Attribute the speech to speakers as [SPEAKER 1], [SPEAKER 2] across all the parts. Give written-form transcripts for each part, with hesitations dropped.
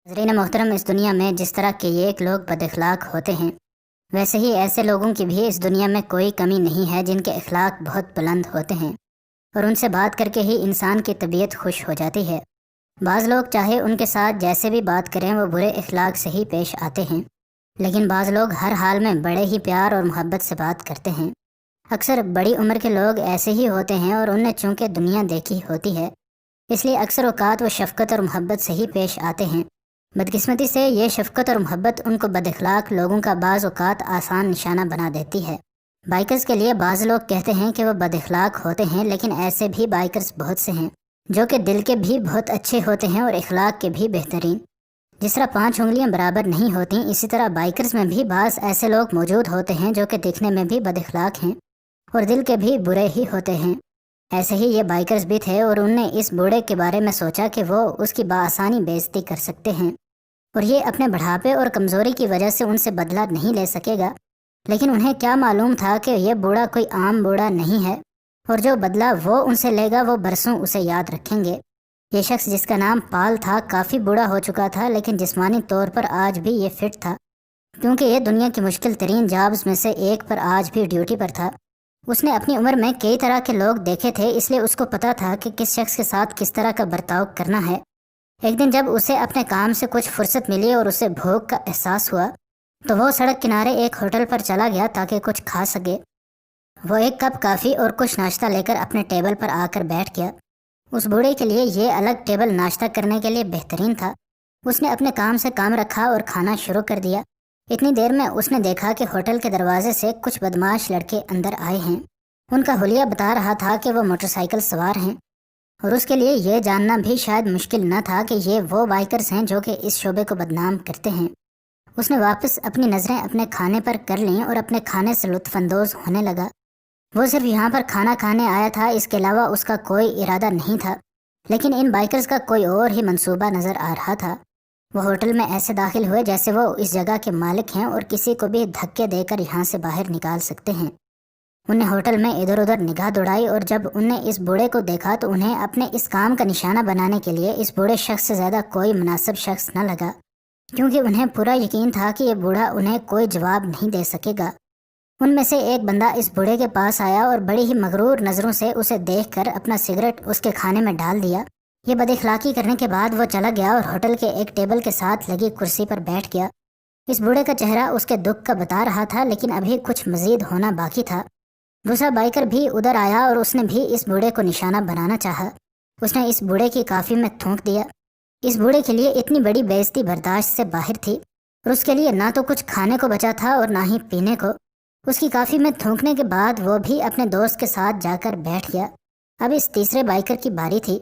[SPEAKER 1] ناظرین محترم، اس دنیا میں جس طرح کے ایک لوگ بد اخلاق ہوتے ہیں، ویسے ہی ایسے لوگوں کی بھی اس دنیا میں کوئی کمی نہیں ہے جن کے اخلاق بہت بلند ہوتے ہیں اور ان سے بات کر کے ہی انسان کی طبیعت خوش ہو جاتی ہے۔ بعض لوگ چاہے ان کے ساتھ جیسے بھی بات کریں وہ برے اخلاق سے ہی پیش آتے ہیں، لیکن بعض لوگ ہر حال میں بڑے ہی پیار اور محبت سے بات کرتے ہیں۔ اکثر بڑی عمر کے لوگ ایسے ہی ہوتے ہیں اور انہیں چونکہ دنیا دیکھی ہوتی ہے، اس لیے اکثر اوقات وہ شفقت اور محبت سے ہی پیش آتے ہیں۔ بدقسمتی سے یہ شفقت اور محبت ان کو بد اخلاق لوگوں کا بعض اوقات آسان نشانہ بنا دیتی ہے۔ بائکرز کے لیے بعض لوگ کہتے ہیں کہ وہ بد اخلاق ہوتے ہیں، لیکن ایسے بھی بائکرز بہت سے ہیں جو کہ دل کے بھی بہت اچھے ہوتے ہیں اور اخلاق کے بھی بہترین۔ جس طرح 5 انگلیاں برابر نہیں ہوتی، اسی طرح بائکرز میں بھی بعض ایسے لوگ موجود ہوتے ہیں جو کہ دکھنے میں بھی بد اخلاق ہیں اور دل کے بھی برے ہی ہوتے ہیں۔ ایسے ہی یہ بائکرز بھی تھے اور انہوں نے اس بوڑھے کے بارے میں سوچا کہ وہ اس کی بآسانی بےعزتی کر سکتے ہیں اور یہ اپنے بڑھاپے اور کمزوری کی وجہ سے ان سے بدلہ نہیں لے سکے گا، لیکن انہیں کیا معلوم تھا کہ یہ بوڑھا کوئی عام بوڑھا نہیں ہے اور جو بدلہ وہ ان سے لے گا وہ برسوں اسے یاد رکھیں گے۔ یہ شخص جس کا نام پال تھا کافی بوڑھا ہو چکا تھا، لیکن جسمانی طور پر آج بھی یہ فٹ تھا، کیونکہ یہ دنیا کی مشکل ترین جابز میں سے ایک پر آج بھی ڈیوٹی پر تھا۔ اس نے اپنی عمر میں کئی طرح کے لوگ دیکھے تھے، اس لیے اس کو پتا تھا کہ کس شخص کے ساتھ کس طرح کا برتاؤ کرنا ہے۔ ایک دن جب اسے اپنے کام سے کچھ فرصت ملی اور اسے بھوک کا احساس ہوا تو وہ سڑک کنارے ایک ہوٹل پر چلا گیا تاکہ کچھ کھا سکے۔ وہ ایک کپ کافی اور کچھ ناشتہ لے کر اپنے ٹیبل پر آ کر بیٹھ گیا۔ اس بوڑھے کے لیے یہ الگ ٹیبل ناشتہ کرنے کے لیے بہترین تھا۔ اس نے اپنے کام سے کام رکھا اور کھانا شروع کر دیا۔ اتنی دیر میں اس نے دیکھا کہ ہوٹل کے دروازے سے کچھ بدماش لڑکے اندر آئے ہیں۔ ان کا حلیہ بتا رہا تھا کہ وہ موٹر سائیکل سوار ہیں اور اس کے لیے یہ جاننا بھی شاید مشکل نہ تھا کہ یہ وہ بائکرز ہیں جو کہ اس شعبے کو بدنام کرتے ہیں۔ اس نے واپس اپنی نظریں اپنے کھانے پر کر لیں اور اپنے کھانے سے لطف اندوز ہونے لگا۔ وہ صرف یہاں پر کھانا کھانے آیا تھا، اس کے علاوہ اس کا کوئی ارادہ نہیں تھا، لیکن ان بائکرز کا کوئی اور ہی منصوبہ نظر آ رہا تھا۔ وہ ہوٹل میں ایسے داخل ہوئے جیسے وہ اس جگہ کے مالک ہیں اور کسی کو بھی دھکے دے کر یہاں سے باہر نکال سکتے ہیں۔ انہیں ہوٹل میں ادھر ادھر نگاہ دوڑائی اور جب انہیں اس بوڑھے کو دیکھا تو انہیں اپنے اس کام کا نشانہ بنانے کے لیے اس بوڑھے شخص سے زیادہ کوئی مناسب شخص نہ لگا، کیونکہ انہیں پورا یقین تھا کہ یہ بوڑھا انہیں کوئی جواب نہیں دے سکے گا۔ ان میں سے ایک بندہ اس بوڑھے کے پاس آیا اور بڑی ہی مغرور نظروں سے اسے دیکھ کر اپنا سگریٹ اس کے کھانے میں ڈال دیا۔ یہ بد اخلاقی کرنے کے بعد وہ چلا گیا اور ہوٹل کے ایک ٹیبل کے ساتھ لگی کرسی پر بیٹھ گیا۔ اس بوڑھے کا چہرہ اس کے دکھ کا بتا رہا تھا، لیکن ابھی کچھ مزید ہونا باقی تھا۔ دوسرا بائکر بھی ادھر آیا اور اس نے بھی اس بوڑھے کو نشانہ بنانا چاہا۔ اس نے اس بوڑھے کی کافی میں تھونک دیا۔ اس بوڑھے کے لیے اتنی بڑی بےعزتی برداشت سے باہر تھی اور اس کے لیے نہ تو کچھ کھانے کو بچا تھا اور نہ ہی پینے کو۔ اس کی کافی میں تھونکنے کے بعد وہ بھی اپنے دوست کے ساتھ جا کر بیٹھ گیا۔ اب اس تیسرے بائکر کی باری تھی۔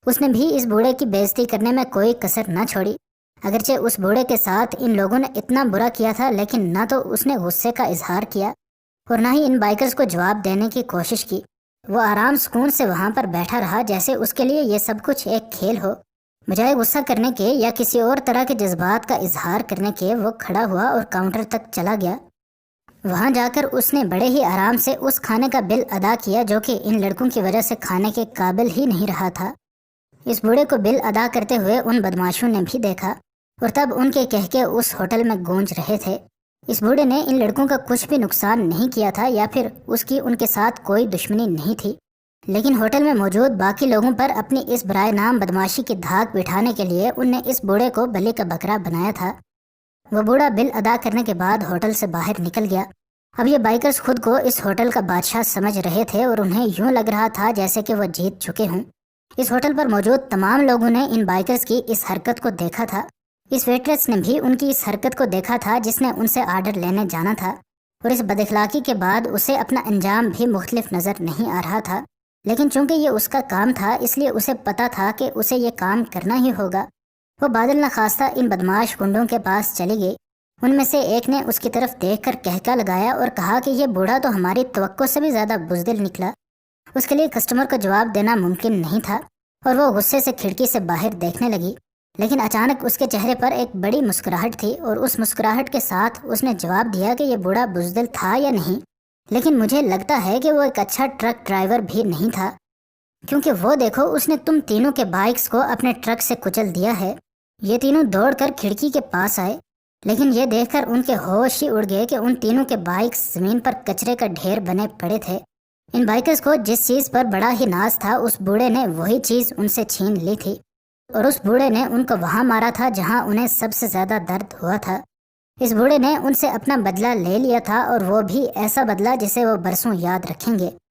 [SPEAKER 1] اس نے بھی اس بوڑھے کی بےعزتی کرنے میں کوئی کسر نہ چھوڑی۔ اگرچہ اس بوڑھے کے ساتھ ان لوگوں نے اتنا برا کیا تھا، لیکن نہ تو اس نے غصے کا اظہار کیا اور نہ ہی ان بائکرز کو جواب دینے کی کوشش کی۔ وہ آرام سکون سے وہاں پر بیٹھا رہا جیسے اس کے لیے یہ سب کچھ ایک کھیل ہو۔ بجائے غصہ کرنے کے یا کسی اور طرح کے جذبات کا اظہار کرنے کے وہ کھڑا ہوا اور کاؤنٹر تک چلا گیا۔ وہاں جا کر اس نے بڑے ہی آرام سے اس کھانے کا بل ادا کیا جو کہ ان لڑکوں کی وجہ سے کھانے کے قابل ہی نہیں رہا تھا۔ اس بوڑھے کو بل ادا کرتے ہوئے ان بدماشوں نے بھی دیکھا اور تب ان کے کہکے اس ہوٹل میں گونج رہے تھے۔ اس بوڑھے نے ان لڑکوں کا کچھ بھی نقصان نہیں کیا تھا یا پھر اس کی ان کے ساتھ کوئی دشمنی نہیں تھی، لیکن ہوٹل میں موجود باقی لوگوں پر اپنی اس برائے نام بدماشی کی دھاک بٹھانے کے لیے ان نے اس بوڑھے کو بلی کا بکرا بنایا تھا۔ وہ بوڑھا بل ادا کرنے کے بعد ہوٹل سے باہر نکل گیا۔ اب یہ بائکرز خود کو اس ہوٹل کا بادشاہ سمجھ رہے تھے اور انہیں یوں لگ رہا تھا جیسے کہ وہ جیت چکے ہوں۔ اس ہوٹل پر موجود تمام لوگوں نے ان بائکرز کی اس حرکت کو دیکھا تھا۔ اس ویٹریس نے بھی ان کی اس حرکت کو دیکھا تھا جس نے ان سے آرڈر لینے جانا تھا، اور اس بد اخلاقی کے بعد اسے اپنا انجام بھی مختلف نظر نہیں آ رہا تھا، لیکن چونکہ یہ اس کا کام تھا اس لیے اسے پتا تھا کہ اسے یہ کام کرنا ہی ہوگا۔ وہ بادل نخواستہ ان بدماش گنڈوں کے پاس چلی گئی۔ ان میں سے ایک نے اس کی طرف دیکھ کر کہکا لگایا اور کہا کہ یہ بوڑھا تو ہماری توقع سے بھی زیادہ بزدل نکلا۔ اس کے لیے کسٹمر کو جواب دینا ممکن نہیں تھا اور وہ غصے سے کھڑکی سے باہر دیکھنے لگی، لیکن اچانک اس کے چہرے پر ایک بڑی مسکراہٹ تھی اور اس مسکراہٹ کے ساتھ اس نے جواب دیا کہ یہ بوڑھا بزدل تھا یا نہیں، لیکن مجھے لگتا ہے کہ وہ ایک اچھا ٹرک ڈرائیور بھی نہیں تھا، کیونکہ وہ دیکھو اس نے تم تینوں کے بائکس کو اپنے ٹرک سے کچل دیا ہے۔ یہ تینوں دوڑ کر کھڑکی کے پاس آئے، لیکن یہ دیکھ کر ان کے ہوش ہی اڑ گئے کہ ان تینوں کے بائکس زمین پر کچرے کا ڈھیر بنے پڑے تھے۔ ان بائکرز کو جس چیز پر بڑا ہی ناز تھا، اس بوڑھے نے وہی چیز ان سے چھین لی تھی، اور اس بوڑھے نے ان کو وہاں مارا تھا جہاں انہیں سب سے زیادہ درد ہوا تھا۔ اس بوڑھے نے ان سے اپنا بدلہ لے لیا تھا، اور وہ بھی ایسا بدلہ جسے وہ برسوں یاد رکھیں گے۔